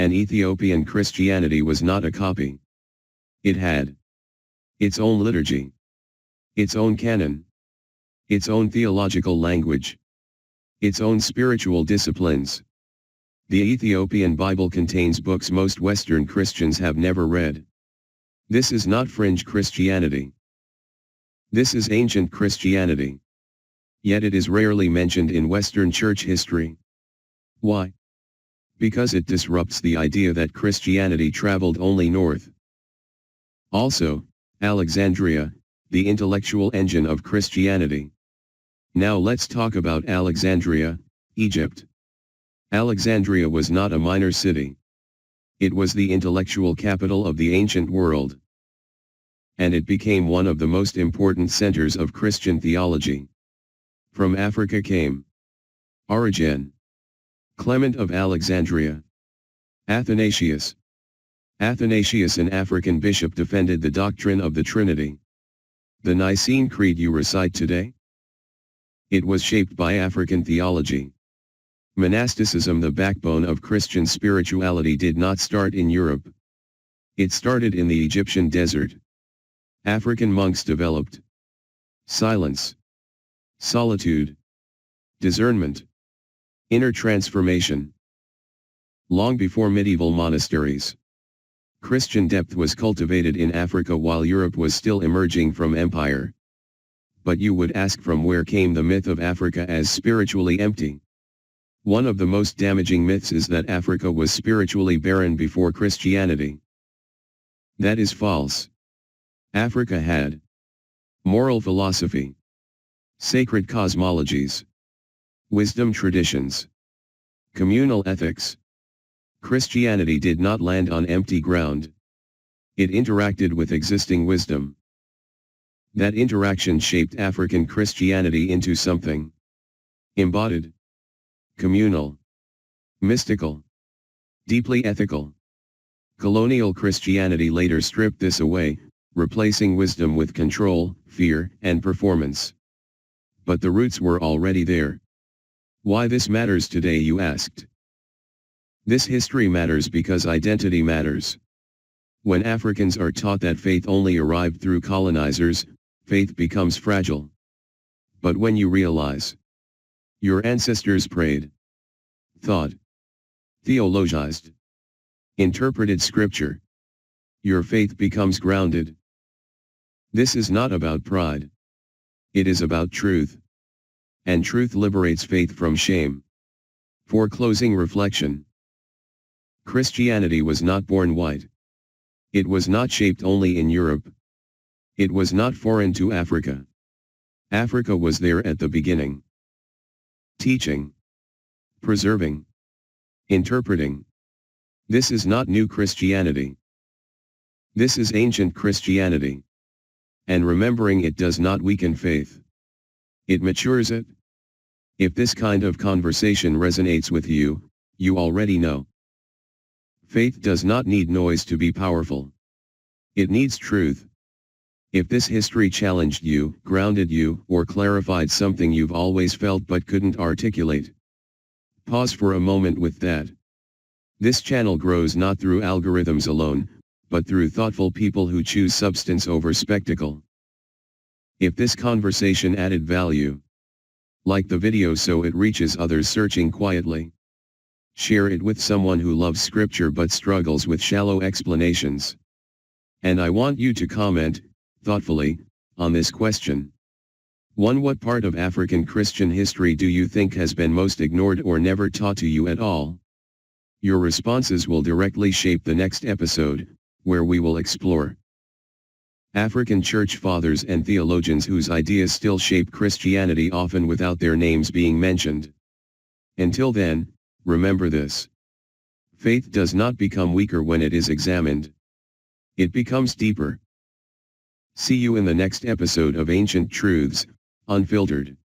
And Ethiopian Christianity was not a copy. It had its own liturgy, its own canon, its own theological language, its own spiritual disciplines. The Ethiopian Bible contains books most Western Christians have never read. This is not fringe Christianity. This is ancient Christianity. Yet it is rarely mentioned in Western church history. Why? Because it disrupts the idea that Christianity traveled only north. Also, Alexandria, the intellectual engine of Christianity. Now let's talk about Alexandria, Egypt. Alexandria was not a minor city. It was the intellectual capital of the ancient world. And it became one of the most important centers of Christian theology. From Africa came Origen, Clement of Alexandria, Athanasius. Athanasius, an African bishop, defended the doctrine of the Trinity. The Nicene Creed you recite today? It was shaped by African theology. Monasticism, the backbone of Christian spirituality, did not start in Europe. It started in the Egyptian desert. African monks developed silence, solitude, discernment, inner transformation. Long before medieval monasteries, Christian depth was cultivated in Africa while Europe was still emerging from empire. But you would ask, from where came the myth of Africa as spiritually empty? One of the most damaging myths is that Africa was spiritually barren before Christianity. That is false. Africa had moral philosophy, sacred cosmologies, wisdom traditions, communal ethics. Christianity did not land on empty ground. It interacted with existing wisdom. That interaction shaped African Christianity into something embodied, communal, mystical, deeply ethical. Colonial Christianity later stripped this away, replacing wisdom with control, fear, and performance. But the roots were already there. Why this matters today, you asked? This history matters because identity matters. When Africans are taught that faith only arrived through colonizers, faith becomes fragile. But when you realize your ancestors prayed, thought, theologized, interpreted scripture, your faith becomes grounded. This is not about pride. It is about truth. And truth liberates faith from shame. For closing reflection, Christianity was not born white. It was not shaped only in Europe. It was not foreign to Africa. Africa was there at the beginning. Teaching, preserving, interpreting. This is not new Christianity. This is ancient Christianity. And remembering it does not weaken faith. It matures it. If this kind of conversation resonates with you, you already know. Faith does not need noise to be powerful. It needs truth. If this history challenged you, grounded you, or clarified something you've always felt but couldn't articulate, pause for a moment with that. This channel grows not through algorithms alone, but through thoughtful people who choose substance over spectacle. If this conversation added value, like the video so it reaches others searching quietly. Share it with someone who loves scripture but struggles with shallow explanations. And I want you to comment, thoughtfully, on this question. 1. What part of African Christian history do you think has been most ignored or never taught to you at all? Your responses will directly shape the next episode, where we will explore African church fathers and theologians whose ideas still shape Christianity, often without their names being mentioned. Until then, remember this. Faith does not become weaker when it is examined. It becomes deeper. See you in the next episode of Ancient Truths, Unfiltered.